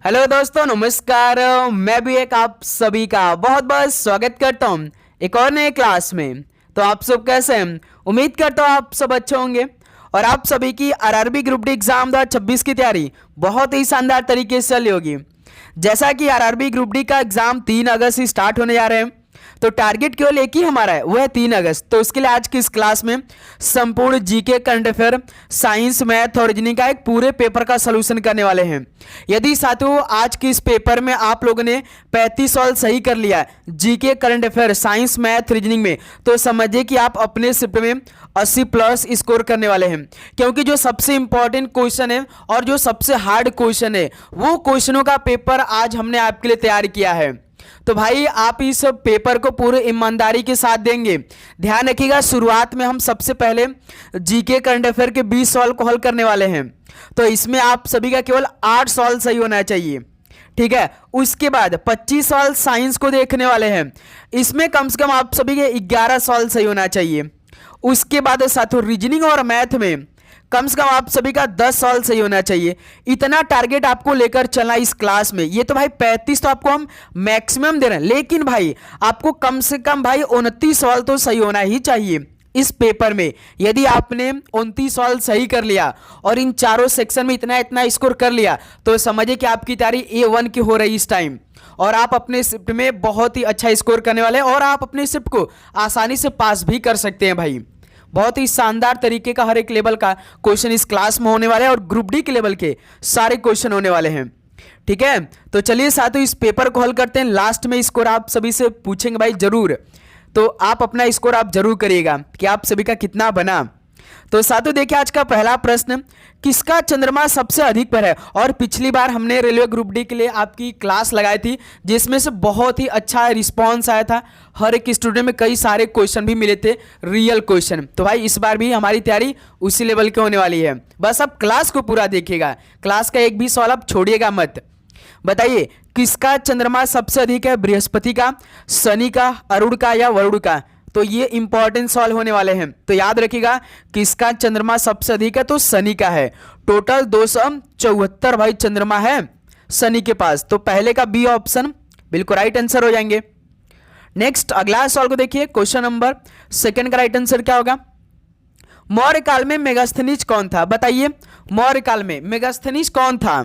Hello दोस्तों, नमस्कार। मैं भी एक आप सभी का बहुत बहुत स्वागत करता हूं एक और नए क्लास में। तो आप सब कैसे हैं? उम्मीद करता हूं आप सब अच्छे होंगे और आप सभी की आरआरबी ग्रुप डी एग्जाम 2026 की तैयारी बहुत ही शानदार तरीके से चली होगी। जैसा कि आरआरबी ग्रुप डी का एग्जाम 3 अगस्त से स्टार्ट होने जा रहे हैं, तो टारगेट केवल एक ही हमारा है, वो है 3 अगस्त। तो उसके लिए आज की इस क्लास में संपूर्ण GK, current affair, science, math और रीजनिंग का एक पूरे पेपर का सलूशन करने वाले हैं। यदि साथियों आज के इस पेपर में आप लोगों ने 35 सवाल सही कर लिया है GK, current affair, science, math, reasoning में, तो समझिए कि आप अपने शिफ्ट में 80 प्लस स्कोर करने वाले हैं। क्योंकि जो सबसे इंपॉर्टेंट क्वेश्चन है और जो सबसे हार्ड क्वेश्चन है, वो क्वेश्चनों का पेपर आज हमने आपके लिए तैयार किया है। तो भाई आप इस पेपर को पूरे ईमानदारी के साथ देंगे। ध्यान रखिएगा, शुरुआत में हम सबसे पहले जीके, करंट अफेयर के 20 सवाल को हल करने वाले हैं। तो इसमें आप सभी का केवल 8 सवाल सही होना चाहिए, ठीक है। उसके बाद 25 सवाल साइंस को देखने वाले हैं, इसमें कम से कम आप सभी के 11 सवाल सही होना चाहिए। उसके बाद साथियों रीजनिंग और मैथ में कम से कम आप सभी का 10 सवाल सही होना चाहिए। इतना टारगेट आपको लेकर चलना इस क्लास में। ये तो भाई 35 तो आपको हम मैक्सिमम दे रहे हैं, लेकिन भाई आपको कम से कम भाई 29 सवाल तो सही होना ही चाहिए इस पेपर में। यदि आपने 29 सवाल सही कर लिया और इन चारों सेक्शन में इतना इतना स्कोर कर लिया, तो समझिए कि आपकी तैयारी A1 की हो रही इस टाइम, और आप अपने शिफ्ट में बहुत ही अच्छा स्कोर करने वाले हैं और आप अपने शिफ्ट को आसानी से पास भी कर सकते हैं। भाई बहुत ही शानदार तरीके का हर एक लेवल का क्वेश्चन इस क्लास में होने वाला है और ग्रुप डी के लेवल के सारे क्वेश्चन होने वाले हैं, ठीक है। तो चलिए साथियों इस पेपर को हल करते हैं। लास्ट में स्कोर आप सभी से पूछेंगे भाई जरूर, तो आप अपना स्कोर आप जरूर करिएगा कि आप सभी का कितना बना। तो साथियों देखिए आज का पहला प्रश्न, किसका चंद्रमा सबसे अधिक पर है? और पिछली बार हमने रेलवे ग्रुप डी के लिए आपकी क्लास लगाई थी, जिसमें से बहुत ही अच्छा रिस्पांस आया था। हर एक स्टूडेंट में कई सारे क्वेश्चन भी मिले थे, रियल क्वेश्चन। तो भाई इस बार भी हमारी तैयारी उसी लेवल की होने वाली है। बस अब क्लास को पूरा देखिएगा, क्लास का एक भी सवाल आप छोड़िएगा मत। बताइए किसका चंद्रमा सबसे अधिक है? बृहस्पति का, शनि का, अरुण का या वरुण का? तो ये इंपॉर्टेंट सवाल होने वाले हैं, तो याद रखिएगा किसका चंद्रमा सबसे अधिक है, तो शनि का है। टोटल 274 भाई चंद्रमा है शनि के पास। तो पहले का बी ऑप्शन बिल्कुल राइट आंसर हो जाएंगे। नेक्स्ट अगला सवाल को देखिए, क्वेश्चन नंबर सेकंड का राइट आंसर क्या होगा? मौर्य काल में मेगास्थनीज कौन था? बताइए मौर्य काल में मेगास्थनीज कौन था?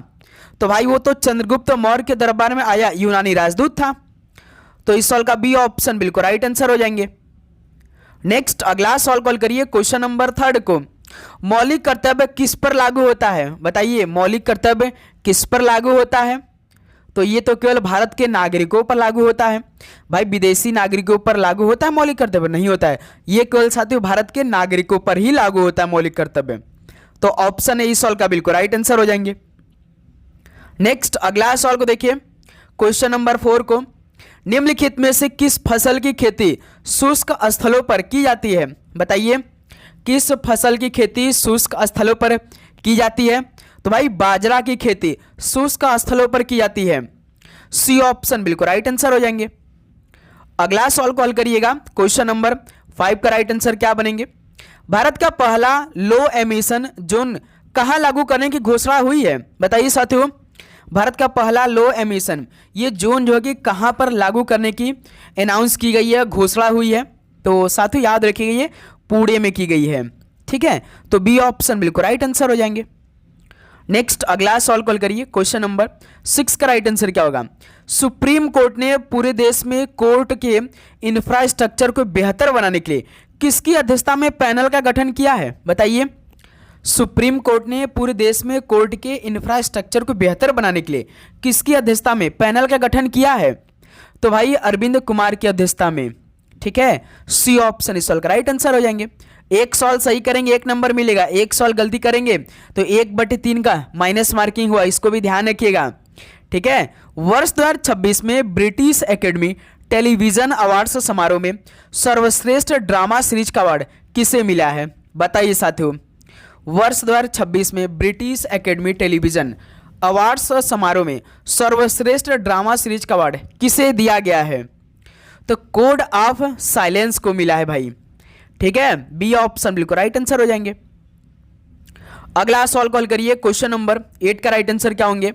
तो भाई वो तो चंद्रगुप्त मौर्य के दरबार में आया यूनानी राजदूत था। तो इस सवाल का बी ऑप्शन बिल्कुल राइट आंसर हो जाएंगे। नेक्स्ट अगला सवाल कॉल करिए, क्वेश्चन नंबर थर्ड को, मौलिक कर्तव्य किस पर लागू होता है? बताइए मौलिक कर्तव्य किस पर लागू होता है? तो ये तो केवल भारत के नागरिकों पर लागू होता है। भाई विदेशी नागरिकों पर लागू होता है मौलिक कर्तव्य? नहीं होता है, ये केवल साथियों भारत के नागरिकों पर ही लागू होता है मौलिक कर्तव्य। तो ऑप्शन ए इस सवाल का बिल्कुल राइट आंसर हो जाएंगे। नेक्स्ट अगला सवाल को देखिए, क्वेश्चन नंबर 4 को, निम्नलिखित में से किस फसल की खेती शुष्क स्थलों पर की जाती है? बताइए किस फसल की खेती शुष्क स्थलों पर की जाती है? तो भाई बाजरा की खेती शुष्क स्थलों पर की जाती है। सी ऑप्शन बिल्कुल राइट आंसर हो जाएंगे। अगला सवाल को हल करिएगा, क्वेश्चन नंबर 5 का राइट आंसर क्या बनेंगे? भारत का पहला लो एमिशन जोन कहां लागू करने की घोषणा हुई है? बताइए साथियों भारत का पहला लो एमिशन ये जोन जो है कि कहां पर लागू करने की अनाउंस की गई है, घोषणा हुई है? तो साथियों याद रखिएगा ये पुणे में की गई है, ठीक है। तो बी ऑप्शन बिल्कुल राइट आंसर हो जाएंगे। नेक्स्ट अगला सवाल कॉल करिए, क्वेश्चन नंबर 6 का राइट आंसर क्या होगा? सुप्रीम कोर्ट ने पूरे देश में कोर्ट के इंफ्रास्ट्रक्चर को बेहतर बनाने के लिए किसकी अध्यक्षता में पैनल का गठन किया है? बताइए सुप्रीम कोर्ट ने पूरे देश में कोर्ट के इंफ्रास्ट्रक्चर को बेहतर बनाने के लिए किसकी अध्यक्षता में पैनल का गठन किया है? तो भाई अरविंद कुमार की अध्यक्षता में, ठीक है। सी ऑप्शन इस सवाल का राइट आंसर हो जाएंगे। एक सवाल सही करेंगे 1 नंबर मिलेगा, एक सवाल गलती करेंगे तो 1/3 का माइनस मार्किंग हुआ, इसको भी ध्यान रखिएगा, ठीक है। वर्ष 2026 में ब्रिटिश एकेडमी टेलीविजन अवार्ड्स समारोह में सर्वश्रेष्ठ ड्रामा सीरीज का अवार्ड किसे मिला है? बताइए साथियों वर्ष 2026 में ब्रिटिश एकेडमी टेलीविजन अवार्ड्स समारोह में सर्वश्रेष्ठ ड्रामा सीरीज का अवार्ड किसे दिया गया है? तो कोड ऑफ साइलेंस को मिला है भाई, ठीक है। बी ऑप्शन बिल्कुल राइट आंसर हो जाएंगे। अगला सवाल कॉल करिए, क्वेश्चन नंबर 8 का राइट आंसर क्या होंगे?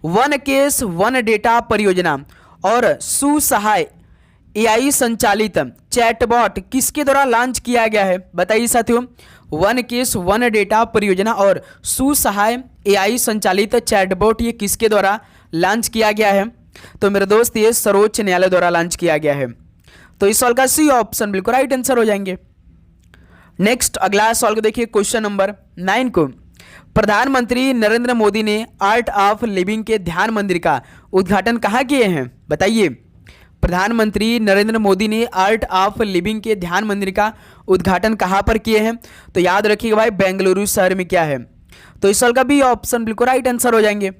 वन केस वन डेटा परियोजना और सुसहाय एआई संचालित चैटबॉट किसके द्वारा लॉन्च किया गया है? बताइए साथियों, वन केस वन डेटा परियोजना और सुसहाय एआई संचालित चैटबॉट ये किसके द्वारा लॉन्च किया गया है? तो मेरे दोस्त ये सर्वोच्च न्यायालय द्वारा लॉन्च किया गया है। तो इस सवाल का सी ऑप्शन बिल्कुल राइट आंसर हो जाएंगे। नेक्स्ट अगला सवाल को देखिए, क्वेश्चन नंबर 9 को, प्रधानमंत्री नरेंद्र मोदी ने आर्ट ऑफ लिविंग के ध्यान मंदिर का उद्घाटन कहाँ किए हैं? बताइए, प्रधानमंत्री नरेंद्र मोदी ने आर्ट ऑफ लिविंग के ध्यान मंदिर का उद्घाटन कहाँ पर किए हैं? तो याद रखिएगा भाई, बेंगलुरु शहर में क्या है। तो इस सवाल का भी ऑप्शन बिल्कुल राइट आंसर हो जाएंगे।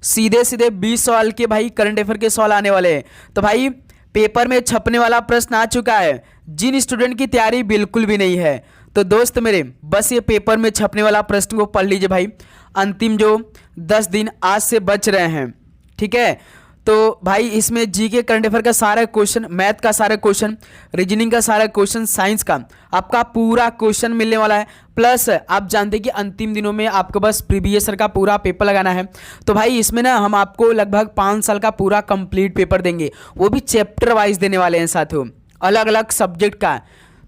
सीधे सीधे 20 सवाल के भाई करंट अफेयर के सवाल आने वाले हैं। तो भाई पेपर में छपने वाला प्रश्न आ चुका है, जिन स्टूडेंट की तैयारी बिल्कुल भी नहीं है तो दोस्त मेरे बस ये पेपर में छपने वाला प्रश्न को पढ़ लीजिए भाई। अंतिम जो 10 दिन आज से बच रहे हैं, ठीक है। तो भाई इसमें जीके करंट अफेयर का सारा क्वेश्चन, मैथ का सारा क्वेश्चन, रीजनिंग का सारा क्वेश्चन, साइंस का आपका पूरा क्वेश्चन मिलने वाला है। प्लस आप जानते हैं कि अंतिम दिनों में आपको बस प्रीवियस ईयर का पूरा पेपर लगाना है। तो भाई इसमें ना हम आपको लगभग 5 साल का पूरा कंप्लीट पेपर देंगे, वो भी चैप्टर वाइज देने वाले हैं साथियों, अलग अलग सब्जेक्ट का।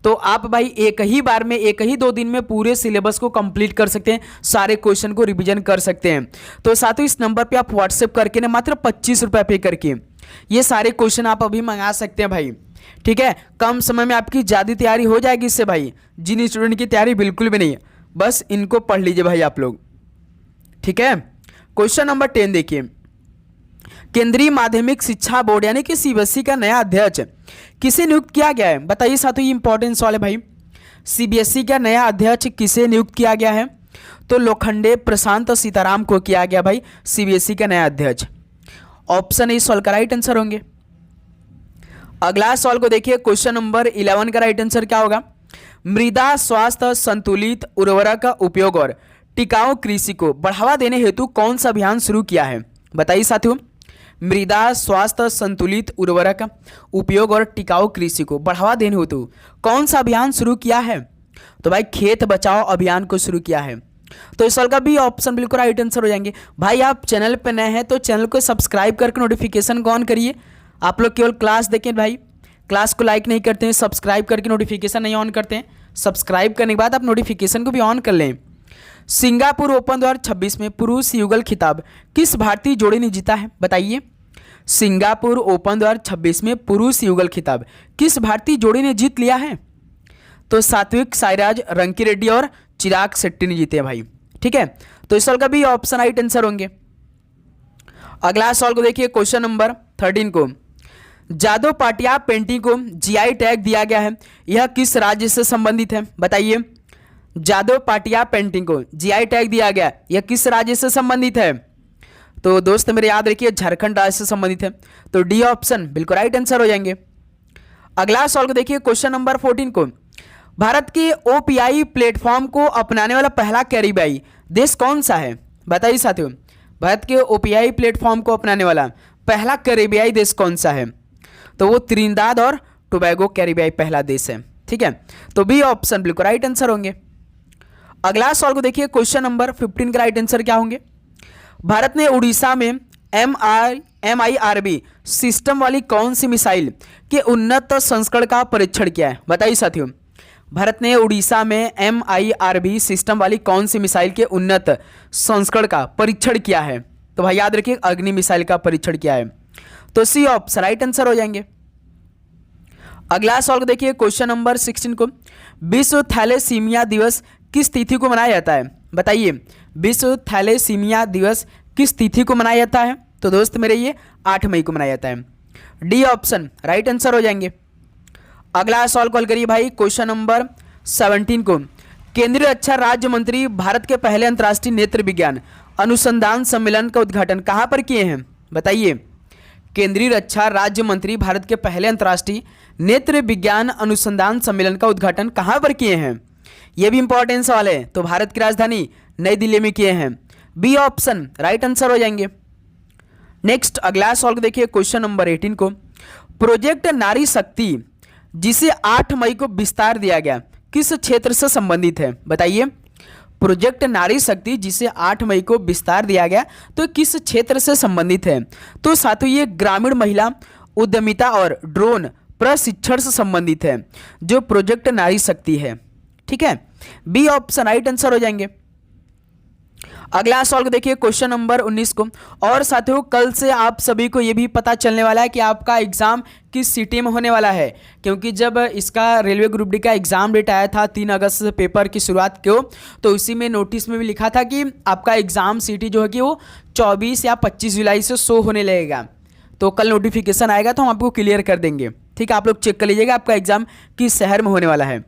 तो आप भाई एक ही बार में, एक ही 2 दिन में पूरे सिलेबस को कंप्लीट कर सकते हैं, सारे क्वेश्चन को रिवीजन कर सकते हैं। तो साथियों इस नंबर पे आप व्हाट्सएप करके ना मात्र 25 रुपये पे करके ये सारे क्वेश्चन आप अभी मंगा सकते हैं भाई, ठीक है। कम समय में आपकी ज़्यादा तैयारी हो जाएगी इससे भाई। जिन स्टूडेंट की तैयारी बिल्कुल भी नहीं है बस इनको पढ़ लीजिए भाई आप लोग, ठीक है। क्वेश्चन नंबर 10 देखिए, केंद्रीय माध्यमिक शिक्षा बोर्ड यानी कि सीबीएसई का नया अध्यक्ष किसे नियुक्त किया गया है? बताइए साथियों, ये इंपॉर्टेंट सवाल है भाई। सीबीएसई का नया अध्यक्ष किसे नियुक्त किया गया है? तो लोखंडे प्रशांत सीताराम को किया गया भाई सीबीएसई का नया अध्यक्ष। ऑप्शन ए सवाल का राइट आंसर होंगे। अगला सवाल को देखिए, क्वेश्चन नंबर 11 का राइट आंसर क्या होगा? मृदा स्वास्थ्य संतुलित उर्वरक का उपयोग और टिकाऊ कृषि को बढ़ावा देने हेतु कौन सा अभियान शुरू किया है? बताइए साथियों, मृदा स्वास्थ्य संतुलित उर्वरक उपयोग और टिकाऊ कृषि को बढ़ावा देने हेतु कौन सा अभियान शुरू किया है? तो भाई खेत बचाओ अभियान को शुरू किया है। तो इस साल का भी ऑप्शन बिल्कुल राइट आंसर हो जाएंगे। भाई आप चैनल पर नए हैं तो चैनल को सब्सक्राइब करके नोटिफिकेशन को ऑन करिए। आप लोग केवल क्लास देखें भाई, क्लास को लाइक नहीं करते हैं, सब्सक्राइब करके नोटिफिकेशन नहीं ऑन करते हैं। सब्सक्राइब करने के बाद आप नोटिफिकेशन को भी ऑन कर लें। सिंगापुर ओपन 2026 में पुरुष युगल खिताब किस भारतीय जोड़ी ने जीता है? बताइए, सिंगापुर ओपन 2026 में पुरुष युगल खिताब किस भारतीय जोड़ी ने जीत लिया है? तो सात्विक साईराज रंकीरेड्डी और चिराग शेट्टी ने जीते हैं भाई, ठीक है। तो इस सवाल का भी ऑप्शन राइट आंसर होंगे। अगला सवाल को देखिए, क्वेश्चन नंबर 13 को, जादव पाटिया पेंटिंग को जीआई टैग दिया गया है, यह किस राज्य से संबंधित है? बताइए, जादव पाटिया पेंटिंग को जीआई टैग दिया गया, यह किस राज्य से संबंधित है? तो दोस्त मेरे याद रखिए झारखंड राज्य से संबंधित है। तो डी ऑप्शन बिल्कुल राइट आंसर हो जाएंगे। अगला सवाल को देखिए, क्वेश्चन नंबर 14 को, भारत के ओपीआई प्लेटफॉर्म को अपनाने वाला पहला कैरिबियाई देश कौन सा है? बताइए साथियों, भारत के ओपीआई प्लेटफॉर्म को अपनाने वाला पहला कैरिबियाई देश कौन सा है? तो वो त्रिनिदाद और टोबैगो कैरिबियाई पहला देश है, ठीक है। तो बी ऑप्शन बिल्कुल राइट आंसर होंगे। अगला सवाल को देखिए, क्वेश्चन नंबर 15 का राइट आंसर क्या होंगे? भारत ने उड़ीसा में MIRV सिस्टम वाली कौन सी मिसाइल के उन्नत संस्करण का परीक्षण किया है? बताइए साथियों, भारत ने उड़ीसा में MIRV सिस्टम वाली कौन सी मिसाइल के उन्नत संस्करण का परीक्षण किया है? तो भाई याद रखिए अग्नि मिसाइल का परीक्षण किया है। तो सी ऑप्शन राइट आंसर हो जाएंगे। अगला सवाल को देखिए, क्वेश्चन नंबर 16 को, विश्व थैलेसीमिया दिवस किस तिथि को मनाया जाता है? बताइए, विश्व थैलेसीमिया दिवस किस तिथि को मनाया जाता है? तो दोस्त मेरे ये 8 मई को मनाया जाता है। डी ऑप्शन राइट आंसर हो जाएंगे। अगला सवाल कॉल करिए भाई, क्वेश्चन नंबर 17 को, केंद्रीय रक्षा राज्य मंत्री भारत के पहले अंतर्राष्ट्रीय नेत्र विज्ञान अनुसंधान सम्मेलन का उद्घाटन कहाँ पर किए हैं? बताइए, केंद्रीय रक्षा राज्य मंत्री भारत के पहले अंतर्राष्ट्रीय नेत्र विज्ञान अनुसंधान सम्मेलन का उद्घाटन कहाँ पर किए हैं? यह भी इंपॉर्टेंट सवाल है। तो भारत की राजधानी नई दिल्ली में किए हैं। बी ऑप्शन राइट आंसर हो जाएंगे। नेक्स्ट अगला सवाल को देखिए, क्वेश्चन नंबर 18 को, प्रोजेक्ट नारी शक्ति जिसे 8 मई को विस्तार दिया गया किस क्षेत्र से संबंधित है? बताइए, प्रोजेक्ट नारी शक्ति जिसे 8 मई को विस्तार दिया गया तो किस क्षेत्र से संबंधित है? तो साथियों ये ग्रामीण महिला उद्यमिता और ड्रोन प्रशिक्षण से संबंधित है जो प्रोजेक्ट नारी शक्ति है। ठीक है, बी ऑप्शन राइट आंसर हो जाएंगे। अगला सवाल देखिए क्वेश्चन नंबर 19 को। और साथियों कल से आप सभी को ये भी पता चलने वाला है कि आपका एग्जाम किस सिटी में होने वाला है, क्योंकि जब इसका रेलवे ग्रुप डी का एग्जाम डेट आया था 3 अगस्त से पेपर की शुरुआत को, तो उसी में नोटिस में भी लिखा था कि आपका एग्जाम सिटी जो है कि वो 24 या 25 जुलाई से शो होने लगेगा। तो कल नोटिफिकेशन आएगा तो हम आपको क्लियर कर देंगे। ठीक है, आप लोग चेक कर लीजिएगा आपका एग्जाम किस शहर में होने वाला है।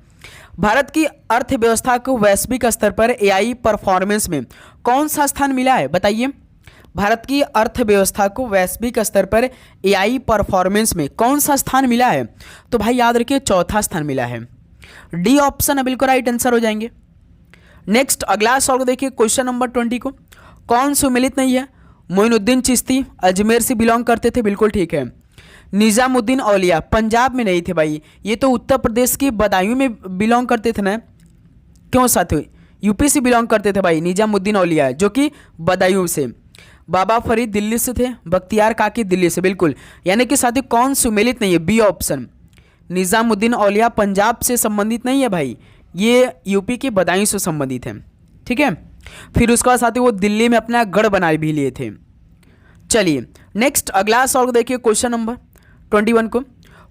भारत की अर्थव्यवस्था को वैश्विक स्तर पर एआई परफॉर्मेंस में कौन सा स्थान मिला है? बताइए। भारत की अर्थव्यवस्था को वैश्विक स्तर पर एआई परफॉर्मेंस में कौन सा स्थान मिला है? तो भाई याद रखिए चौथा स्थान मिला है। डी ऑप्शन है बिल्कुल राइट आंसर हो जाएंगे। नेक्स्ट अगला सवाल देखिए क्वेश्चन नंबर 20 को। कौन सुमेलित नहीं है? मोइनुद्दीन चिश्ती अजमेर से बिलोंग करते थे, बिल्कुल ठीक है। निजामुद्दीन औलिया पंजाब में नहीं थे भाई, ये तो उत्तर प्रदेश के बदायूं में बिलोंग करते थे ना। क्यों साथियों? यूपी से बिलोंग करते थे भाई निजामुद्दीन औलिया, जो कि बदायूं से। बाबा फरीद दिल्ली से थे, बख्तियार काकी दिल्ली से, बिल्कुल। यानी कि साथियों कौन सुमेलित नहीं है? B option. निजामुद्दीन औलिया पंजाब से संबंधित नहीं है भाई, ये यूपी के बदायूं से संबंधित है। ठीक है, फिर उसके बाद साथियों वो दिल्ली में अपना गढ़ बना भी लिए थे। चलिए नेक्स्ट अगला सवाल देखिए क्वेश्चन नंबर 21 को।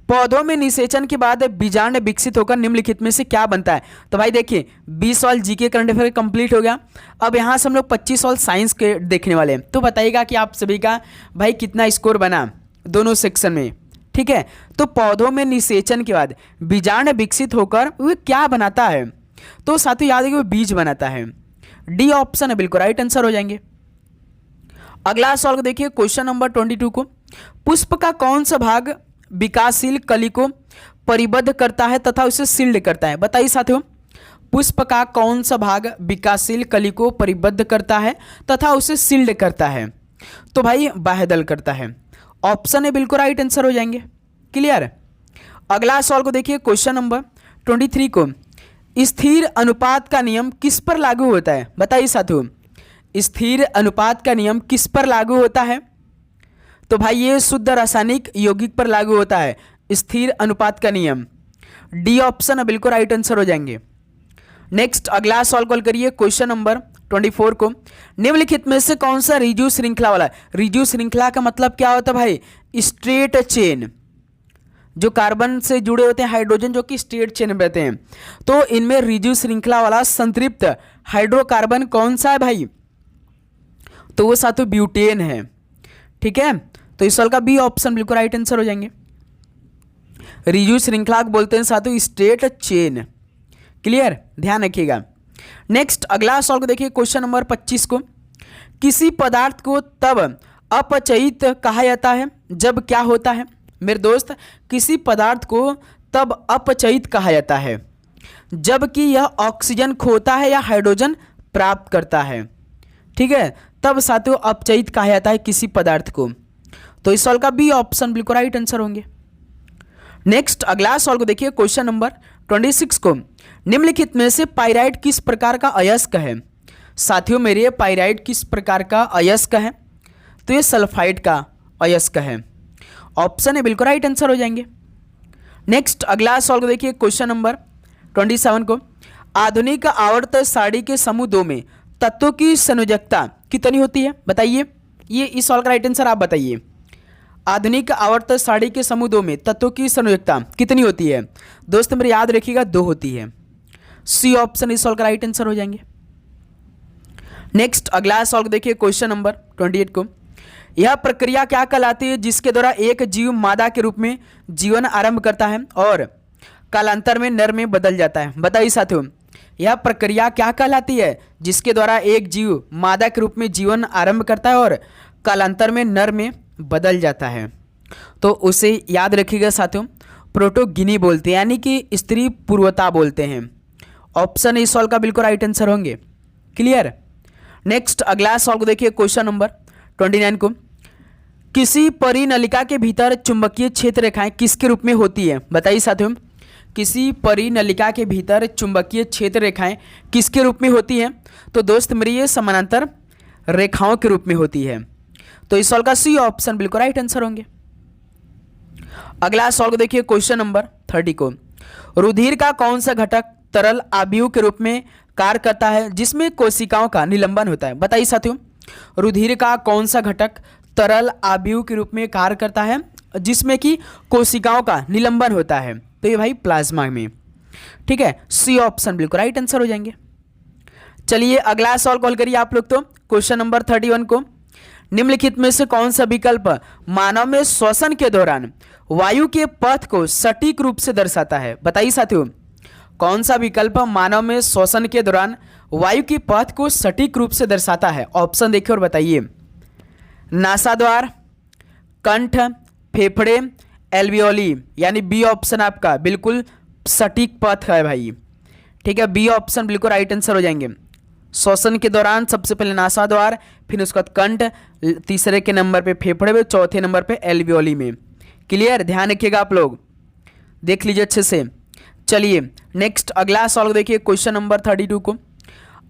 पौधों में निषेचन के बाद बीजांड विकसित होकर निम्नलिखित में से क्या बनता है? तो भाई देखिए 20 सवाल जीके करंट अफेयर कंप्लीट हो गया। अब यहाँ से हम लोग 25 सवाल साइंस के देखने वाले हैं। तो बताइएगा कि आप सभी का भाई कितना स्कोर बना दोनों सेक्शन में। ठीक है, तो पौधों में निषेचन के बाद बीजांड विकसित होकर वो क्या बनाता है? तो साथियों याद है कि वो बीज बनाता है। डी ऑप्शन है बिल्कुल राइट आंसर हो जाएंगे। अगला सवाल देखिए क्वेश्चन नंबर 22 को। पुष्प का कौन सा भाग विकासशील कली को परिबद्ध करता है तथा उसे सील्ड करता है? बताइए साथियों, पुष्प का कौन सा भाग विकासशील कली को परिबद्ध करता है तथा उसे सील्ड करता है? तो भाई बाह्यदल करता है। ऑप्शन है बिल्कुल राइट आंसर हो जाएंगे। क्लियर। अगला सवाल को देखिए क्वेश्चन नंबर 23 को। स्थिर अनुपात का नियम किस पर लागू होता है? बताइए साथियों, स्थिर अनुपात का नियम किस पर लागू होता है? तो भाई ये शुद्ध रासायनिक यौगिक पर लागू होता है स्थिर अनुपात का नियम। डी ऑप्शन बिल्कुल राइट आंसर हो जाएंगे। नेक्स्ट अगला सवाल कॉल करिए क्वेश्चन नंबर 24 को। निम्नलिखित में से कौन सा रिज्यू श्रृंखला वाला है? रिज्यू श्रृंखला का मतलब क्या होता है भाई? स्ट्रेट चेन, जो कार्बन से जुड़े होते हैं हाइड्रोजन जो कि स्ट्रेट चेन में रहते हैं। तो इनमें रिज्यू श्रृंखला वाला संतृप्त हाइड्रोकार्बन कौन सा है भाई? तो वो साथियों ब्यूटेन है। ठीक है, तो इस सवाल का बी ऑप्शन बिल्कुल राइट आंसर हो जाएंगे। रिज्यू श्रृंखला को बोलते हैं साथियों स्ट्रेट चेन। क्लियर, ध्यान रखिएगा। नेक्स्ट अगला सवाल को देखिए क्वेश्चन नंबर 25 को। किसी पदार्थ को तब अपचयित कहा जाता है जब क्या होता है? मेरे दोस्त, किसी पदार्थ को तब अपचयित कहा जाता है जबकि यह ऑक्सीजन खोता है या हाइड्रोजन प्राप्त करता है। ठीक है, तब साथियों अपचयित कहा जाता है किसी पदार्थ को। तो इस सवाल का बी ऑप्शन बिल्कुल राइट आंसर होंगे। नेक्स्ट अगला सवाल को देखिए क्वेश्चन नंबर 26 को। निम्नलिखित में से पाइराइट किस प्रकार का अयस्क है? साथियों मेरे पाइराइट किस प्रकार का अयस्क है? तो ये सल्फाइड का अयस्क है। ऑप्शन है बिल्कुल राइट आंसर हो जाएंगे। नेक्स्ट अगला सवाल को देखिए क्वेश्चन नंबर 27 को। आधुनिक आवर्त सारणी के समूह 2 में तत्वों की संयोजकता कितनी होती है? बताइए, ये इस सवाल का राइट आंसर आप बताइए। आधुनिक आवर्त सारणी के समूह 2 में तत्वों की संयोजकता कितनी होती है? दोस्त मेरे याद रखिएगा 2 होती है। सी ऑप्शन इस सवाल का राइट आंसर हो जाएंगे। नेक्स्ट अगला सवाल देखिए क्वेश्चन नंबर 28 को। यह प्रक्रिया क्या कहलाती है जिसके द्वारा एक जीव मादा के रूप में जीवन आरंभ करता है और कालांतर में नर में बदल जाता है? बताइए साथियों, यह प्रक्रिया क्या कहलाती है जिसके द्वारा एक जीव मादा के रूप में जीवन आरंभ करता है और कालांतर में नर में बदल जाता है? तो उसे याद रखिएगा साथियों, प्रोटोगिनी बोलते हैं, यानी कि स्त्री पूर्वता बोलते हैं। ऑप्शन इस सवाल का बिल्कुल राइट आंसर होंगे। क्लियर। नेक्स्ट अगला सवाल को देखिए क्वेश्चन नंबर 29 को। किसी परिनलिका के भीतर चुंबकीय क्षेत्र रेखाएं किसके रूप में होती है? बताइए साथियों, किसी परिनलिका के भीतर चुंबकीय क्षेत्र रेखाएं किसके रूप में होती हैं? तो दोस्त मेरी ये समानांतर रेखाओं के रूप में होती है। तो इस सवाल का सी ऑप्शन बिल्कुल राइट आंसर होंगे। अगला सवाल को देखिए, क्वेश्चन नंबर 30 को, रुधिर का कौन सा घटक तरल आव्यूह के रूप में कार्य करता है जिसमें कोशिकाओं का निलंबन होता है? बताइए साथियों, रुधिर का कौन सा घटक तरल आव्यूह के रूप में कार्य करता है जिसमें कि कोशिकाओं का निलंबन होता है? तो ये भाई प्लाज्मा में, ठीक है, सी ऑप्शन बिल्कुल राइट आंसर हो जाएंगे। चलिए अगला सवाल कॉल करिए आप लोग। तो क्वेश्चन नंबर 31 को, निम्नलिखित में से कौन सा विकल्प मानव में श्वसन के दौरान वायु के पथ को सटीक रूप से दर्शाता है? बताइए साथियों, कौन सा विकल्प मानव में श्वसन के दौरान वायु के पथ को सटीक रूप से दर्शाता है? ऑप्शन देखिए और बताइए। नासाद्वार, कंठ, फेफड़े, एल्वियोली, यानी बी ऑप्शन आपका बिल्कुल सटीक पथ है भाई, ठीक है, बी ऑप्शन बिल्कुल राइट आंसर हो जाएंगे। श्वसन के दौरान सबसे पहले नासाद्वार, फिर उसके बाद कंठ, तीसरे के नंबर पे फेफड़े में, चौथे नंबर पे एल्वियोली में। क्लियर, ध्यान रखिएगा आप लोग, देख लीजिए अच्छे से। चलिए नेक्स्ट अगला सवाल देखिए, क्वेश्चन नंबर 32 को,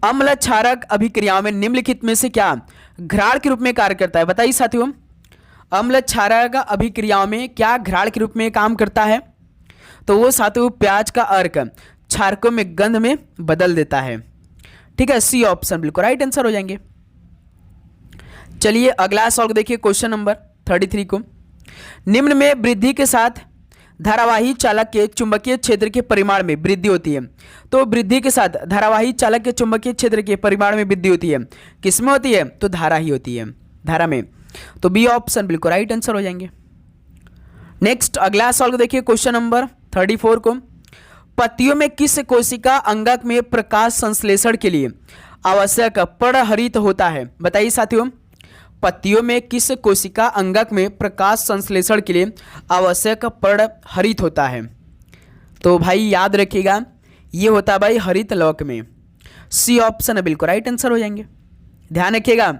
अम्ल क्षारक अभिक्रियाओं में निम्नलिखित में से क्या घ्राण के रूप में कार्य करता है? बताइए साथियों, अम्ल क्षारक अभिक्रियाओं में क्या घ्राण के रूप में काम करता है? तो वो साथियों प्याज का अर्क क्षारकों में गंध में बदल देता है, ठीक है, सी ऑप्शन बिल्कुल राइट आंसर हो जाएंगे। चलिए अगला सवाल देखिए, क्वेश्चन नंबर 33 को, निम्न में वृद्धि के साथ धारावाही चालक के चुंबकीय क्षेत्र के परिमाण में वृद्धि होती है। तो वृद्धि के साथ धारावाही चालक के चुंबकीय क्षेत्र के परिमाण में वृद्धि होती है, किसमें होती है? तो धारा ही होती है, धारा में। तो बी ऑप्शन बिल्कुल राइट आंसर हो जाएंगे। नेक्स्ट अगला सवाल को देखिए, क्वेश्चन नंबर 34 को, पत्तियों में किस कोशिका अंगक में प्रकाश संश्लेषण के लिए आवश्यक पर्णहरित होता है? बताइए साथियों, पत्तियों में किस कोशिका अंगक में प्रकाश संश्लेषण के लिए आवश्यक पर्णहरित होता है? तो भाई याद रखिएगा, ये होता है भाई हरित लवक में, सी ऑप्शन बिल्कुल राइट आंसर हो जाएंगे, ध्यान रखिएगा।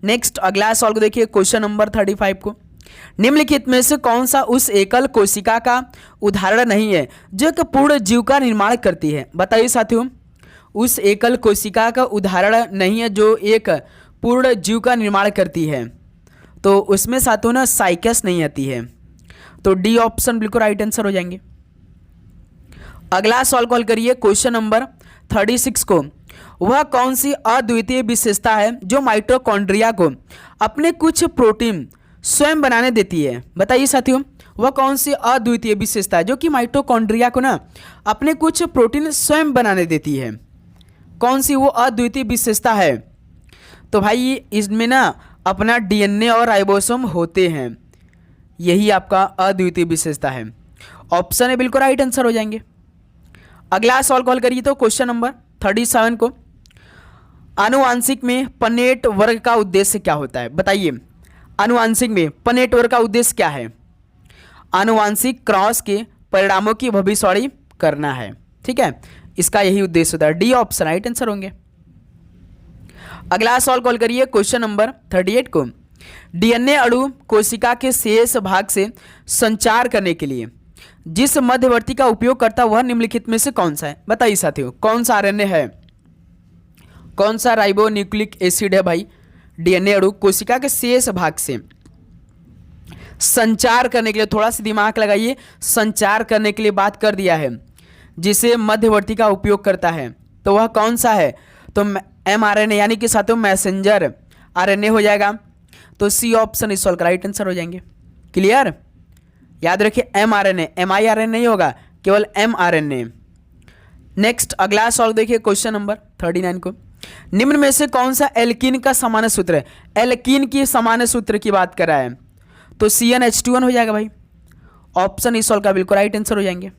नेक्स्ट अगला सवाल को देखिए, क्वेश्चन नंबर 35 को, निम्नलिखित में से कौन सा उस एकल कोशिका का उदाहरण नहीं है जो एक पूर्ण जीव का निर्माण करती है? बताइए साथियों, उस एकल कोशिका का उदाहरण नहीं है जो एक पूर्ण जीव का निर्माण करती है? तो उसमें साथियों ना साइकस नहीं आती है, तो डी ऑप्शन बिल्कुल राइट आंसर हो जाएंगे। अगला सवाल कॉल करिए, क्वेश्चन नंबर 36 को, वह कौन सी अद्वितीय विशेषता है जो माइटोकॉन्ड्रिया को अपने कुछ प्रोटीन स्वयं बनाने देती है? बताइए साथियों, वह कौन सी अद्वितीय विशेषता है जो कि माइटोकॉन्ड्रिया को ना अपने कुछ प्रोटीन स्वयं बनाने देती है? कौन सी वो अद्वितीय विशेषता है? तो भाई इसमें ना अपना डीएनए और राइबोसोम होते हैं, यही आपका अद्वितीय विशेषता है, ऑप्शन है बिल्कुल राइट आंसर हो जाएंगे। अगला सवाल कॉल करिए, तो क्वेश्चन नंबर 37 को, आनुवांशिक में पनेट वर्ग का उद्देश्य क्या होता है? बताइए, आनुवांशिक में पनेट वर्ग का उद्देश्य क्या है? आनुवांशिक क्रॉस के परिणामों की भविष्यवाणी करना है, ठीक है, इसका यही उद्देश्य होता है, डी ऑप्शन राइट आंसर होंगे। अगला सवाल कॉल करिए, क्वेश्चन नंबर 38 को, डीएनए अणु कोशिका के शेष भाग से संचार करने के लिए जिस मध्यवर्ती का उपयोग करता है वह निम्नलिखित में से कौन सा है? बताइए साथियों, कौन सा आरएनए है, कौन सा राइबोन्यूक्लिक एसिड है भाई डीएनए अणु कोशिका के शेष भाग से संचार करने के लिए? थोड़ा सा दिमाग लगाइए, संचार करने के लिए बात कर दिया है, जिसे मध्यवर्ती का उपयोग करता है, तो वह कौन सा है? तो एमआरएनए, यानी कि साथियों मैसेंजर आरएनए हो जाएगा, तो सी ऑप्शन इस सवाल का राइट आंसर हो जाएंगे। क्लियर, याद रखिए एमआरएनए, एमआईआरएनए नहीं होगा, केवल एमआरएनए। नेक्स्ट अगला सवाल देखिए, क्वेश्चन नंबर 39 को, निम्न में से कौन सा एल्कीन का सामान्य सूत्र है? एल्कीन की सामान्य सूत्र की बात कर रहा है, तो CnH2n हो जाएगा भाई, ऑप्शन इस सवाल का बिल्कुल राइट आंसर हो जाएंगे।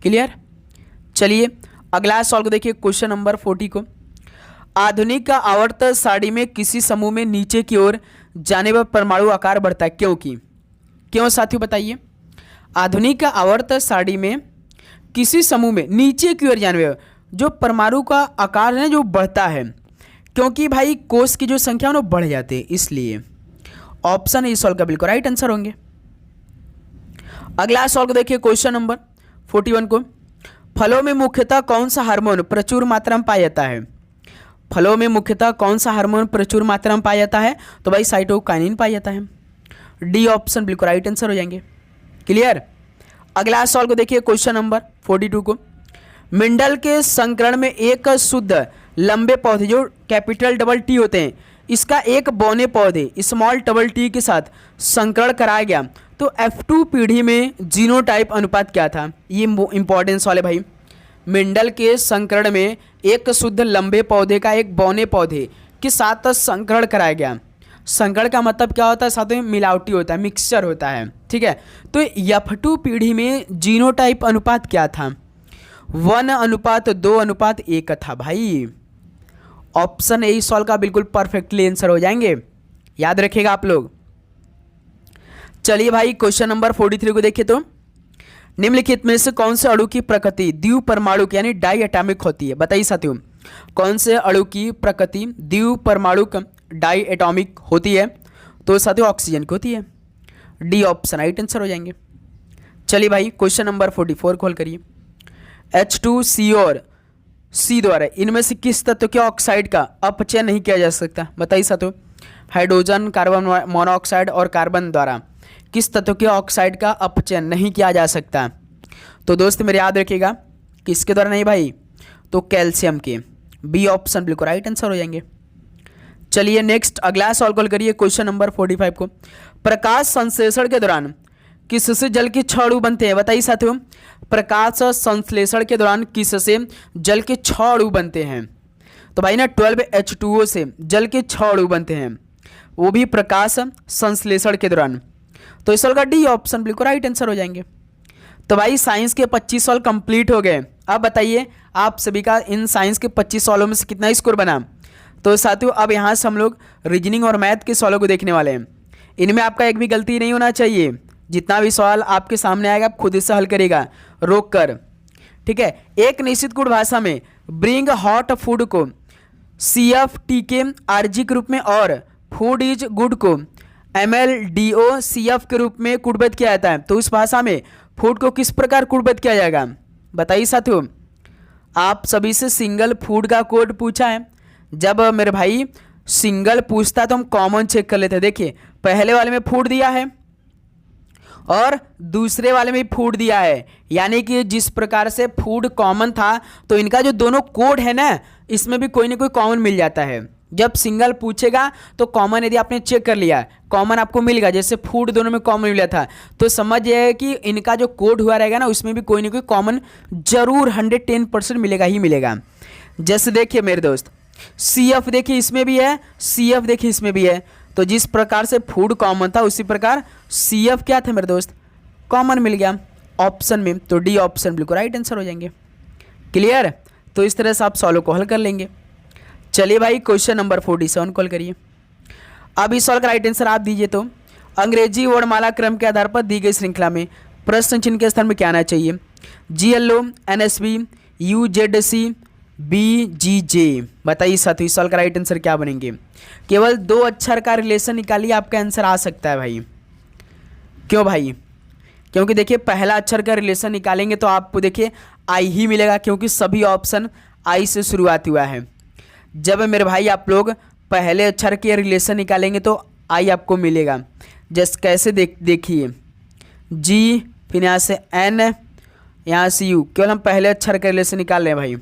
क्लियर, चलिए अगला सवाल को देखिए, क्वेश्चन नंबर 40 को, आधुनिक आवर्त सारणी में किसी समूह में नीचे की ओर जाने पर परमाणु आकार बढ़ता है, क्यों साथियों बताइए? आधुनिक आवर्त सारणी में किसी समूह में नीचे की ओर जाने पर जो परमाणु का आकार है जो बढ़ता है, क्योंकि भाई कोष की जो संख्या है वो बढ़ जाती है, इसलिए ऑप्शन इस सवाल का बिल्कुल राइट आंसर होंगे। अगला सवाल को देखिए, क्वेश्चन नंबर 41 को, फलों में मुख्यतः कौन सा हार्मोन प्रचुर मात्रा में पाया जाता है? फलों में मुख्यतः कौन सा हार्मोन प्रचुर मात्रा में पाया जाता है? तो भाई साइटोकाइनिन पाया जाता है। डी ऑप्शन बिल्कुल राइट आंसर हो जाएंगे। क्लियर। अगला सवाल को देखिए, क्वेश्चन नंबर 42 को। मिंडल के संकरण में एक शुद्ध लंबे पौधे जो कैपिटल डबल टी होते हैं, इसका एक बौने पौधे स्मॉल डबल टी के साथ संकरण कराया गया तो F2 पीढ़ी में जीनोटाइप अनुपात क्या था? ये इंपॉर्टेंस वाले भाई। मिंडल के संकरण में एक शुद्ध लंबे पौधे का एक बौने पौधे के साथ संकरण कराया गया। संकरण का मतलब क्या होता है? साथ में मिलावटी होता है, मिक्सचर होता है, ठीक है। तो F2 पीढ़ी में जीनोटाइप अनुपात क्या था? 1:2:1 था भाई। ऑप्शन ए इस सवाल का बिल्कुल परफेक्टली आंसर हो जाएंगे, याद रखिएगा आप लोग। चलिए भाई क्वेश्चन नंबर 43 को देखिए तो। निम्नलिखित में से कौन से अणु की प्रकृति द्विपरमाणुक यानी डाई एटॉमिक होती है? बताइए साथियों, कौन से अणु की प्रकृति द्विपरमाणुक डाई एटॉमिक होती है? तो साथियों ऑक्सीजन की होती है। डी ऑप्शन राइट आंसर हो जाएंगे। चलिए भाई क्वेश्चन नंबर 44 खोल करिए। H2C और C द्वारा इनमें से किस तत्व के ऑक्साइड का अपचयन नहीं किया जा सकता? बताइए साथियों, हाइड्रोजन, कार्बन मोनोऑक्साइड और कार्बन द्वारा किस तत्व के ऑक्साइड का अपचयन नहीं किया जा सकता? तो दोस्त मेरे याद रखिएगा, किसके द्वारा नहीं भाई? तो कैल्शियम के। बी ऑप्शन बिल्कुल राइट आंसर हो जाएंगे। चलिए नेक्स्ट अगला सवाल कॉल करिए, क्वेश्चन नंबर 45 को। प्रकाश संश्लेषण के दौरान किससे जल के 6 अणु बनते हैं? बताइए साथियों, प्रकाश संश्लेषण के दौरान किससे जल के 6 अणु बनते हैं? तो भाई ना 12H2O से जल के 6 अणु बनते हैं, वो भी प्रकाश संश्लेषण के दौरान। तो इस सवाल का डी ऑप्शन बिल्कुल राइट आंसर हो जाएंगे। तो भाई साइंस के 25 सवाल कंप्लीट हो गए। अब बताइए आप सभी का इन साइंस के 25 सवालों में से कितना स्कोर बना? तो साथियों अब यहाँ से हम लोग रीजनिंग और मैथ के सवालों को देखने वाले हैं। इनमें आपका एक भी गलती नहीं होना चाहिए। जितना भी सवाल आपके सामने आएगा आप खुद से हल करेगा रोक कर, ठीक है। एक निश्चित गुण भाषा में ब्रिंग हॉट फूड को CFTK RG के रूप में और फूड इज गुड को MLDOCF के रूप में कुटबद्ध किया जाता है। तो उस भाषा में फूड को किस प्रकार कुटबद्ध किया जाएगा? बताइए साथियों, आप सभी से सिंगल फूड का कोड पूछा है। जब मेरे भाई सिंगल पूछता है तो हम कॉमन चेक कर लेते हैं। देखिए पहले वाले में फूड दिया है और दूसरे वाले में फूड दिया है, यानी कि जिस प्रकार से फूड कॉमन था तो इनका जो दोनों कोड है ना, इसमें भी कोई ना कोई कॉमन मिल जाता है। जब सिंगल पूछेगा तो कॉमन यदि आपने चेक कर लिया कॉमन आपको मिलेगा, जैसे फूड दोनों में कॉमन मिला था, तो समझ ये है कि इनका जो कोड हुआ रहेगा ना उसमें भी कोई ना कोई कॉमन जरूर 110% मिलेगा ही मिलेगा। जैसे देखिए मेरे दोस्त CF देखिए इसमें भी है, CF देखिए इसमें भी है। तो जिस प्रकार से फूड कॉमन था उसी प्रकार CF क्या था मेरे दोस्त? कॉमन मिल गया ऑप्शन में। तो डी ऑप्शन बिल्कुल राइट आंसर हो जाएंगे। क्लियर। तो इस तरह से आप सवालों को हल कर लेंगे। चलिए भाई क्वेश्चन नंबर 47 कॉल करिए। अब इस सवाल का राइट आंसर आप दीजिए तो अंग्रेजी वर्णमाला क्रम के आधार पर दी गई श्रृंखला में प्रश्न चिन्ह के स्थान में क्या आना चाहिए? GLO NSB UZC BGJ। बताइए साथियों इस सवाल का राइट आंसर क्या बनेंगे? केवल 2 अक्षर का रिलेशन निकालिए आपका आंसर आ सकता है भाई। क्यों भाई? क्योंकि देखिए पहला अक्षर का रिलेशन निकालेंगे तो आपको देखिए आई ही मिलेगा, क्योंकि सभी ऑप्शन आई से शुरुआत हुआ है। जब मेरे भाई आप लोग पहले अक्षर के रिलेशन निकालेंगे तो आई आपको मिलेगा। जैसे कैसे देखिए G, फिर यहाँ से N, यहाँ से U, केवल हम पहले अक्षर का रिलेशन निकाल रहे हैं भाई।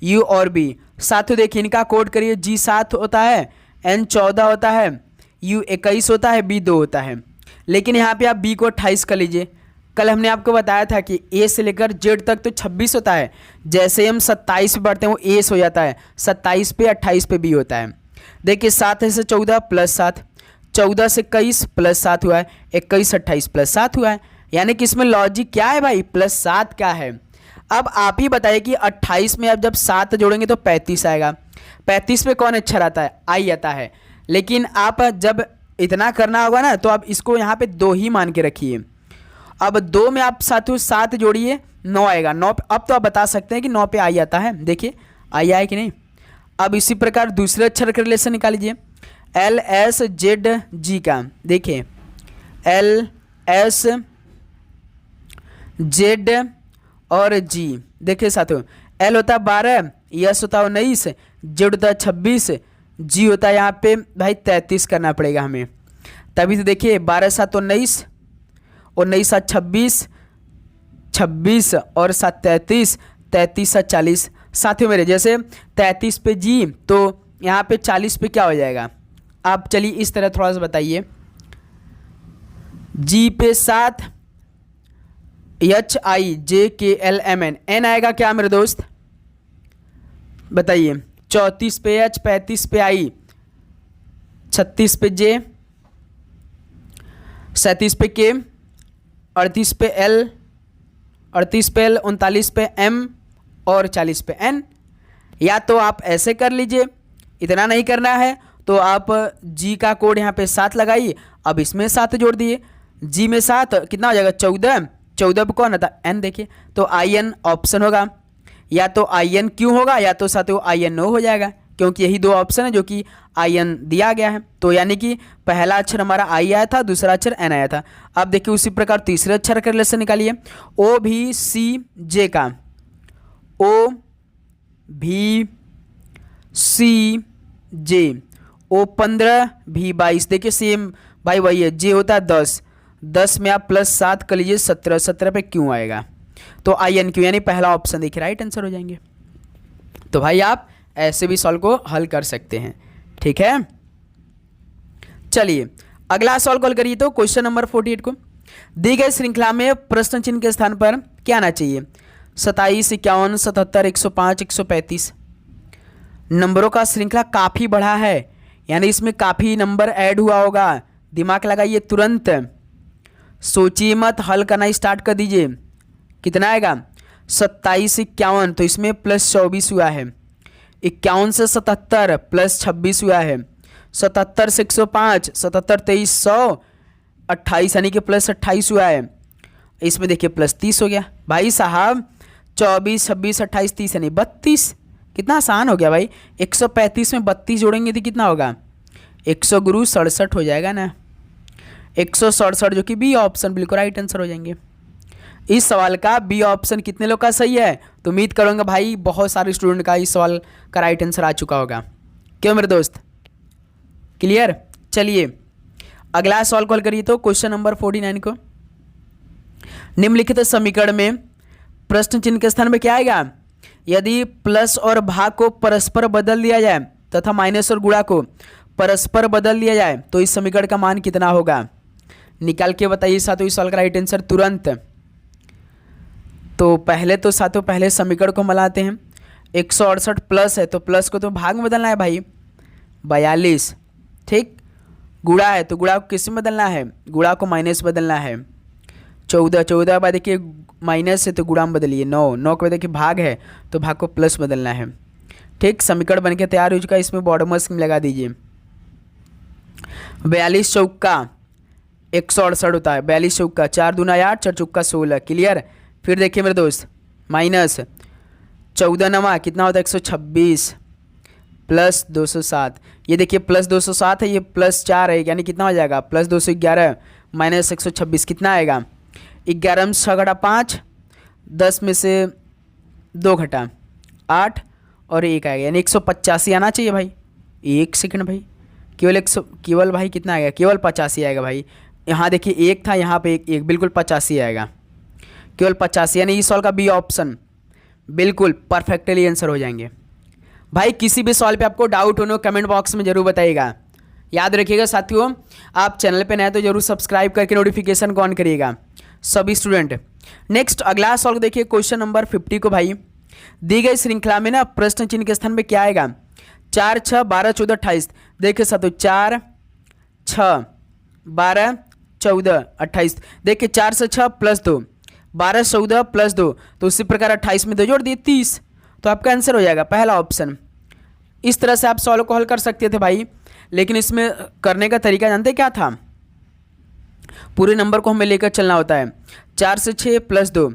U और B साथियों देखिए इनका कोड करिए। G 7 होता है, N 14 होता है, U 21 होता है, B 2 होता है। लेकिन यहाँ पे आप B को 28 कर लीजिए। कल हमने आपको बताया था कि A से लेकर Z तक तो 26 होता है, जैसे हम 27 पे बढ़ते हैं वो A हो जाता है, 27 पे 28 पे B होता है। देखिए 7 से 14 प्लस 7, 14 से 21 प्लस 7 हुआ है, 21 28 प्लस 7 हुआ है। यानी कि इसमें लॉजिक क्या है भाई? प्लस 7 क्या है? अब आप ही बताइए कि 28 में अब जब 7 जोड़ेंगे तो 35 आएगा। 35 में कौन अक्षर आता है? आई आता है। लेकिन आप जब इतना करना होगा ना तो आप इसको यहाँ पे 2 ही मान के रखिए। अब 2 में आप साथियों 7 जोड़िए 9 आएगा। 9 अब तो आप बता सकते हैं कि 9 पे आई आता है। देखिए आई आए कि नहीं। अब इसी प्रकार दूसरे अक्षर का रिलेशन निकाल लीजिए LSZG का। देखिए LSZ और जी। देखिए साथियों, एल होता है 12, यस होता है 19, जेड होता है 26, जी होता है यहाँ पे भाई 33 करना पड़ेगा हमें। तभी तो देखिए 12 7 19, 19 7 26, 26 और 7 33, 33 7 40। साथियों मेरे जैसे 33 पे जी तो यहाँ पे 40 पे क्या हो जाएगा? आप चलिए इस तरह थोड़ा सा बताइए। जी पे 7, एच आई जे के एल एम एन, एन आएगा क्या मेरे दोस्त? बताइए। 34 पे एच, 35 पे आई, 36 पे जे, 37 पे के, 38 पे एल, 38 पे एल, 39 पे एम और 40 पे एन। या तो आप ऐसे कर लीजिए, इतना नहीं करना है तो आप जी का कोड यहाँ पे 7 लगाइए, अब इसमें 7 जोड़ दिए, जी में 7 कितना हो जाएगा? 14, 14 पे कौन आता? एन। देखिए तो आई एन ऑप्शन होगा, या तो आई एन क्यों होगा या तो साथ आई एन नो हो जाएगा, क्योंकि यही दो ऑप्शन है जो कि आई एन दिया गया है। तो यानी कि पहला अक्षर हमारा आई आया था, दूसरा अक्षर एन आया था। अब देखिए उसी प्रकार तीसरे अक्षर का रिलेशन निकालिए। ओ भी सी जे का, ओ भी सी जे, ओ 15 भी 22। देखिए सेम भाई वही है, जे होता है 10, 10 में आप प्लस 7 कर लीजिए 17, 17 पे क्यों आएगा? तो आई एन क्यू, यानी पहला ऑप्शन देखिए राइट आंसर हो जाएंगे। तो भाई आप ऐसे भी सॉल्व को हल कर सकते हैं, ठीक है। चलिए अगला सॉल्व कॉल करिए। तो क्वेश्चन नंबर 48 को दी गई श्रृंखला में प्रश्न चिन्ह के स्थान पर क्या आना चाहिए? 27, 51, 77, 105, 135। नंबरों का श्रृंखला काफ़ी बड़ा है, यानी इसमें काफ़ी नंबर ऐड हुआ होगा। दिमाग लगाइए तुरंत, सोचिए मत, हल करना स्टार्ट कर दीजिए। कितना आएगा? 27 51, तो इसमें प्लस 24 हुआ है। 51 से 77 प्लस 26 हुआ है। 77 से 105, 77 23 128 यानी कि प्लस 28 हुआ है। इसमें देखिए प्लस 30 हो गया भाई साहब। 24 26 28 30 यानी 32। कितना आसान हो गया भाई। 135 में 32 जोड़ेंगे तो कितना होगा? 100 गुरु 67 हो जाएगा ना। 167 जो कि बी ऑप्शन बिल्कुल राइट आंसर हो जाएंगे। इस सवाल का बी ऑप्शन कितने लोग का सही है? तो उम्मीद करूँगा भाई बहुत सारे स्टूडेंट का इस सवाल का राइट आंसर आ चुका होगा। क्यों मेरे दोस्त? क्लियर। चलिए अगला सवाल कॉल करिए। तो क्वेश्चन नंबर 49 को निम्नलिखित समीकरण में प्रश्न चिन्ह के स्थान में क्या आएगा? यदि प्लस और भाग को परस्पर बदल दिया जाए तथा माइनस और गुणा को परस्पर बदल दिया जाए तो इस समीकरण का मान कितना होगा? निकाल के बताइए साथियों इस सवाल का राइट आंसर तुरंत। तो पहले तो साथियों पहले समीकरण को मिलाते हैं। 168 प्लस है तो प्लस को तो भाग में बदलना है भाई, 42। ठीक, गुणा है तो गुणा को किस में बदलना है? गुणा को माइनस बदलना है। 14, 14 बाद देखिए माइनस है तो गुणा में बदलिए। 9, 9 के बाद देखिए भाग है तो भाग को प्लस बदलना है। ठीक, समीकरण बनके तैयार हो चुका है। इसमें बॉर्डर स्कीम लगा दीजिए। 42 चौका 168 होता है। 42 चौका 4 दूना 8, 4 चौका 16। क्लियर। फिर देखिए मेरे दोस्त माइनस 14 नवा कितना होता है? 126 प्लस 207। ये देखिए प्लस 207 है, ये प्लस 4 है, यानी कितना हो जाएगा? प्लस 211 माइनस 126 कितना आएगा? 11 में 6 घटा 5, 10 में से 2 घटा 8 और 1 आएगा, यानी 185 आना चाहिए भाई। एक सेकंड भाई, केवल भाई कितना आएगा? केवल 85 आएगा भाई। यहाँ देखिए 1 था, यहाँ पे 1 बिल्कुल 85 आएगा, केवल 85, यानी इस सवाल का बी ऑप्शन बिल्कुल परफेक्टली आंसर हो जाएंगे। भाई किसी भी सवाल पे आपको डाउट हो कमेंट बॉक्स में जरूर बताइएगा। याद रखिएगा साथियों, आप चैनल पे नए तो जरूर सब्सक्राइब करके नोटिफिकेशन को ऑन करिएगा सभी स्टूडेंट। नेक्स्ट अगला सवाल देखिए क्वेश्चन नंबर 50 को भाई दी गई श्रृंखला में ना प्रश्न चिन्ह के स्थान पे क्या आएगा? 4 6 12 14 28। देखिए साथियों 4 6 12 14 28। देखिए 4 से 6 प्लस 2, 12 14 प्लस 2, तो उसी प्रकार 28 में 2 जोड़ दिए 30, तो आपका आंसर हो जाएगा पहला ऑप्शन। इस तरह से आप सवालों को हल कर सकते थे भाई, लेकिन इसमें करने का तरीका जानते क्या था? पूरे नंबर को हमें लेकर चलना होता है। 4 से 6 प्लस 2,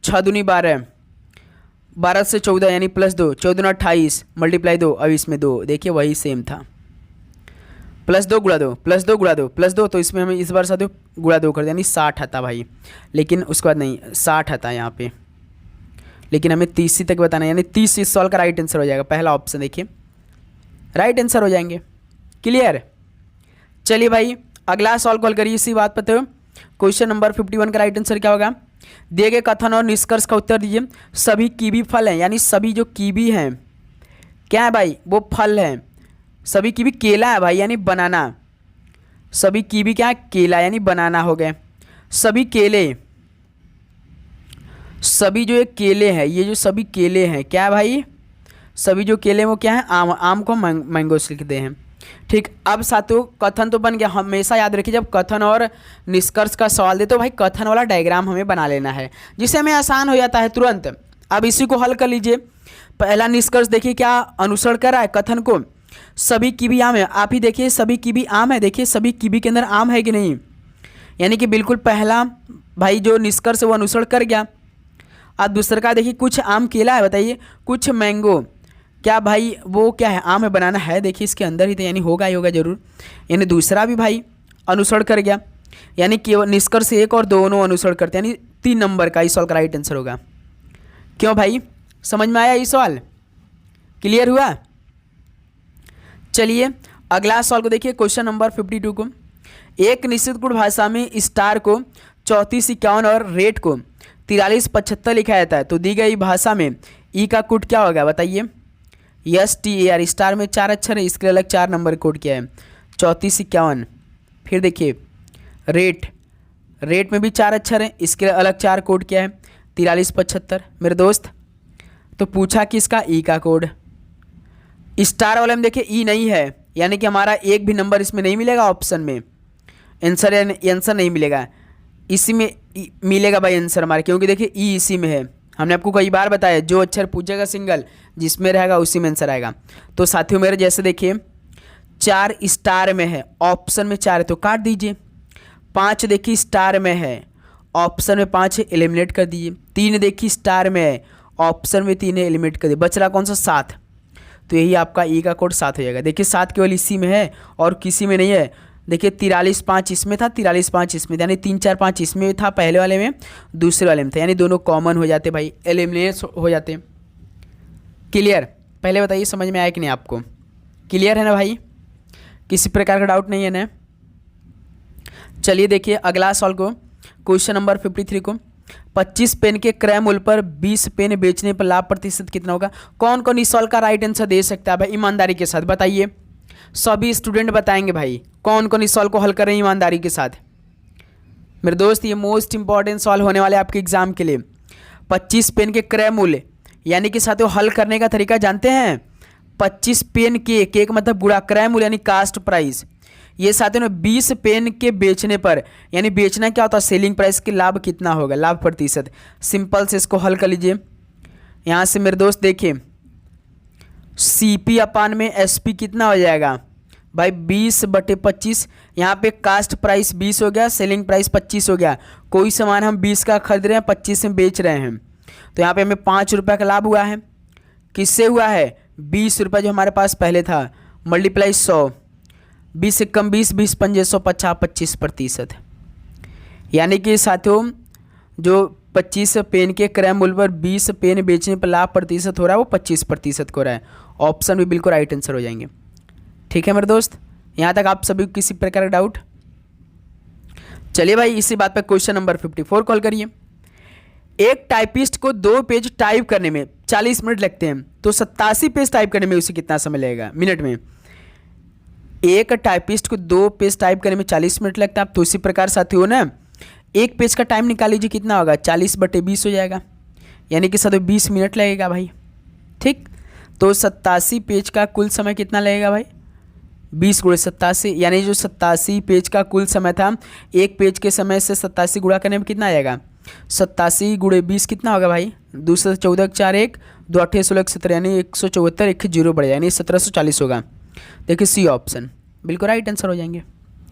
6 दूनी 12, 12 से 14 यानी प्लस 2, 14 दूना 28 मल्टीप्लाई 2, अब इसमें 2, देखिए वही सेम था। प्लस 2 गुणा 2 प्लस 2 गुणा 2 प्लस 2, तो इसमें हमें इस बार साथ गुणा 2 कर दिया, यानी 60 आता भाई, लेकिन उसके बाद नहीं 60 आता यहाँ पे। लेकिन हमें 30 तक बताना है, यानी 30 इस सवाल का राइट आंसर हो जाएगा। पहला ऑप्शन देखिए राइट आंसर हो जाएंगे। क्लियर। चलिए भाई अगला सवाल कॉल करिए इसी बात पर। तो क्वेश्चन नंबर 51 का राइट आंसर क्या होगा? दिए गए कथन और निष्कर्ष का उत्तर दीजिए। सभी कीवी फल हैं, यानी सभी जो कीवी हैं क्या है भाई? वो फल हैं। सभी कीवी केला है भाई, यानी बनाना। सभी कीवी क्या है? केला, यानी बनाना हो गए। सभी केले, सभी जो ये केले हैं, ये जो सभी केले हैं क्या है भाई? सभी जो केले वो क्या है? आम। आम को मैंगोस लिखते हैं। ठीक। अब साथियों कथन तो बन गया। हमेशा याद रखिए जब कथन और निष्कर्ष का सवाल दे तो भाई कथन वाला डायग्राम हमें बना लेना है, जिससे हमें आसान हो जाता है तुरंत। अब इसी को हल कर लीजिए। पहला निष्कर्ष देखिए क्या अनुसरण कर रहा है कथन को? सभी कीवी आम है। आप ही देखिए सभी कीवी आम है। देखिए सभी कीवी के अंदर आम है कि नहीं, यानी कि बिल्कुल पहला भाई जो निष्कर्ष है वो अनुसरण कर गया। अब दूसरा का देखिए कुछ आम केला है, बताइए कुछ मैंगो क्या भाई वो क्या है? आम है, बनाना है। देखिए इसके अंदर ही तो, यानी होगा ही होगा जरूर। यानी दूसरा भी भाई अनुसरण कर गया, यानी केवल निष्कर्ष 1 और दोनों अनुसरण करते हैं, यानी 3 नंबर का इस सवाल का राइट आंसर होगा। क्यों भाई समझ में आया ये सवाल? क्लियर हुआ? चलिए अगला सवाल को देखिए क्वेश्चन नंबर 52 को। एक निश्चित गुण भाषा में स्टार को 34, 51 और रेट को 43, 75 लिखा जाता है, तो दी गई भाषा में ई का कोड क्या होगा? बताइए। STAR स्टार में 4 अक्षर है, इसके अलग 4 नंबर कोड क्या है? 34, 51। फिर देखिए रेट, रेट में भी 4 अक्षर है, इसके अलग 4 कोड क्या है? 43, 75। मेरे दोस्त तो पूछा कि इसका ई का कोड। स्टार वाले में देखिए ई नहीं है, यानी कि हमारा एक भी नंबर इसमें नहीं मिलेगा ऑप्शन में। आंसर नहीं मिलेगा, इसी में मिलेगा भाई आंसर हमारे, क्योंकि देखिए ई इसी में है। हमने आपको कई बार बताया जो अक्षर पूछेगा सिंगल जिसमें रहेगा उसी में आंसर आएगा। तो साथियों मेरे जैसे देखिए 4 स्टार में है, ऑप्शन में 4 है तो काट दीजिए। 5 देखिए स्टार में है, ऑप्शन में 5 है, एलिमिनेट कर दीजिए। 3 देखिए स्टार में है, ऑप्शन में 3 है, एलिमिनेट कर दीजिए। बच रहा कौन सा? 7। तो यही आपका ई का कोड 7 हो जाएगा। देखिए 7 केवल इसी में है और किसी में नहीं है। देखिए 43, 5 इसमें था, 43, 5 इसमें था, यानी 3, 4, 5 इसमें था पहले वाले में, दूसरे वाले में था, यानी दोनों कॉमन हो जाते भाई, एलिमिनेट हो जाते। क्लियर? पहले बताइए समझ में आया कि नहीं आपको? क्लियर है ना भाई? किसी प्रकार का डाउट नहीं है ना? चलिए देखिए अगला सवाल को क्वेश्चन नंबर 53 को। 25 पेन के क्रय मूल्य पर 20 पेन बेचने पर लाभ प्रतिशत कितना होगा? कौन कौन इस सवाल का राइट आंसर दे सकता है भाई ईमानदारी के साथ? बताइए। सभी स्टूडेंट बताएंगे भाई कौन कौन इस सवाल को हल कर रहे हैं ईमानदारी के साथ। मेरे दोस्त ये मोस्ट इंपॉर्टेंट सवाल होने वाले आपके एग्जाम के लिए। 25 पेन के क्रय मूल्य, यानी कि साथियों हल करने का तरीका जानते हैं? 25 पेन के, केक मतलब गुणा, क्रय मूल्य यानी कास्ट प्राइस। ये साथियों ने 20 पेन के बेचने पर, यानी बेचना क्या होता है? सेलिंग प्राइस के लाभ कितना होगा? लाभ प्रतिशत। सिंपल से इसको हल कर लीजिए। यहाँ से मेरे दोस्त देखिए CP अपान में SP कितना हो जाएगा भाई? 20/25। यहाँ पे कास्ट प्राइस 20 हो गया, सेलिंग प्राइस 25 हो गया। कोई सामान हम 20 का खरीद रहे हैं, 25 में बेच रहे हैं, तो यहाँ पे हमें 5 रुपये का लाभ हुआ है। किससे हुआ है? 20 रुपये जो हमारे पास पहले था, मल्टीप्लाई 100, 20 से कम 20, 20 पंजे 150, 25%। यानी कि साथियों जो 25 पेन के क्रय मूल्य पर 20 पेन बेचने पर लाभ प्रतिशत हो रहा है वो 25% को हो रहा है। ऑप्शन भी बिल्कुल राइट आंसर हो जाएंगे। ठीक है मेरे दोस्त, यहाँ तक आप सभी को किसी प्रकार का डाउट? चलिए भाई इसी बात पर क्वेश्चन नंबर 54 कॉल करिए। एक टाइपिस्ट को 2 पेज टाइप करने में 40 मिनट लगते हैं, तो 87 पेज टाइप करने में उसे कितना समय लगेगा मिनट में? एक टाइपिस्ट को 2 पेज टाइप करने में 40 मिनट लगता है, तो इसी प्रकार साथियों ना एक पेज का टाइम निकाल लीजिए, कितना होगा? 40/20 हो जाएगा, यानी कि साथियों 20 मिनट लगेगा भाई। ठीक, तो 87 पेज का कुल समय कितना लगेगा भाई? 20 × 87, यानी जो 87 पेज का कुल समय था, एक पेज के समय से 87 गुणा करने में कितना आ जाएगा? 87 × 20 कितना होगा भाई? 2 से 14 4 1 2 8 16 17, यानी 174 1 0 बढ़ जाएगा, यानी 1740 होगा। देखिए सी ऑप्शन बिल्कुल राइट आंसर हो जाएंगे।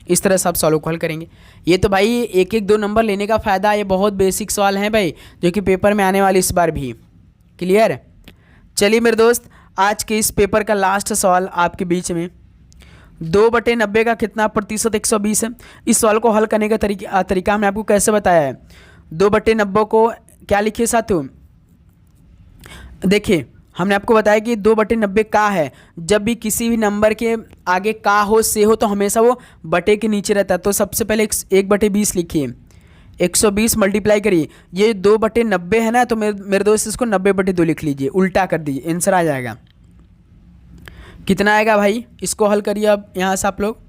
इस तरह से आप सवालों को हल करेंगे। ये तो भाई 1-1 2 नंबर लेने का फ़ायदा, ये बहुत बेसिक सवाल हैं भाई जो कि पेपर में आने वाले इस बार भी। क्लियर? चलिए मेरे दोस्त आज के इस पेपर का लास्ट सवाल आपके बीच में, 2/90 का कितना प्रतिशत 120 है? इस सवाल को हल करने का तरीका हमने आपको कैसे बताया है। 2/90 को क्या लिखिए साथियों? देखिए हमने आपको बताया कि 2/90 का है, जब भी किसी भी नंबर के आगे का हो से हो तो हमेशा वो बटे के नीचे रहता है। तो सबसे पहले 1/20 लिखिए, 120 मल्टीप्लाई करिए, ये 2/90 है ना, तो मेरे दोस्त इसको 90/2 लिख लीजिए, उल्टा कर दीजिए, आंसर आ जाएगा। कितना आएगा भाई, इसको हल करिए अब यहाँ से आप लोग।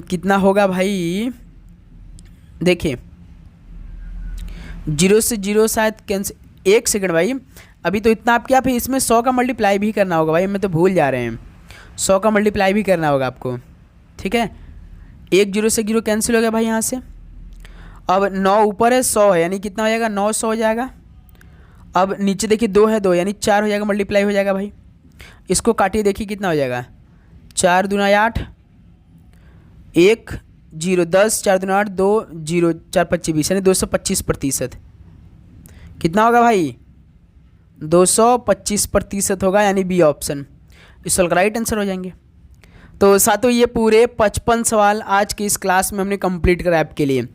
कितना होगा भाई, देखिए 0 से 0 शायद कैंसिल, 1 सेकंड भाई, अभी तो इतना आप क्या, फिर इसमें 100 का मल्टीप्लाई भी करना होगा भाई, मैं तो भूल जा रहे हैं, 100 का मल्टीप्लाई भी करना होगा आपको, ठीक है। 1 0 से 0 कैंसिल हो गया भाई यहाँ से। अब 9 ऊपर है, 100 है, यानी कितना हो जाएगा, 900 हो जाएगा। अब नीचे देखिए 2 है, 2 यानी 4 हो जाएगा, मल्टीप्लाई हो जाएगा भाई। इसको काटिए, देखिए कितना हो जाएगा, 4 दूना 8, 1 0 10, 4 दूना 8, 2 0 4 25 20, यानी 225%। कितना होगा भाई, 225% होगा, यानी बी ऑप्शन इस वाला राइट आंसर हो जाएंगे। तो साथियों ये पूरे 55 सवाल आज की इस क्लास में हमने कंप्लीट करा आपके लिए।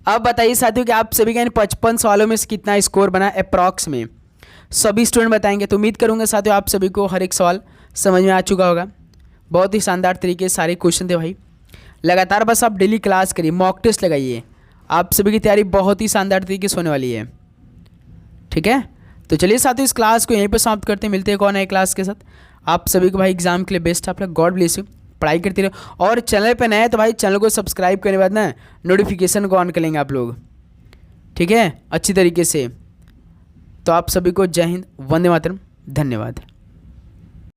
अब बताइए साथियों कि आप सभी का इन 55 सवालों में से कितना स्कोर बना अप्रॉक्स में, सभी स्टूडेंट बताएंगे। तो उम्मीद करूंगा साथियों आप सभी को हर एक सवाल समझ में आ चुका होगा। बहुत ही शानदार तरीके से सारे क्वेश्चन थे भाई। लगातार बस आप डेली क्लास करिए, मॉक टेस्ट लगाइए, आप सभी की तैयारी बहुत ही शानदार तरीके से होने वाली है, ठीक है। तो चलिए साथियों इस क्लास को यहीं पर समाप्त करते हैं, मिलते हैं कौन है क्लास के साथ। आप सभी को भाई एग्जाम के लिए बेस्ट, आप लोग गॉड ब्लेस यू, पढ़ाई करते रहो। और चैनल पे नए हैं तो भाई चैनल को सब्सक्राइब करने के बाद ना नोटिफिकेशन को ऑन कर लेंगे आप लोग, ठीक है, अच्छी तरीके से। तो आप सभी को जय हिंद, वंदे मातरम, धन्यवाद।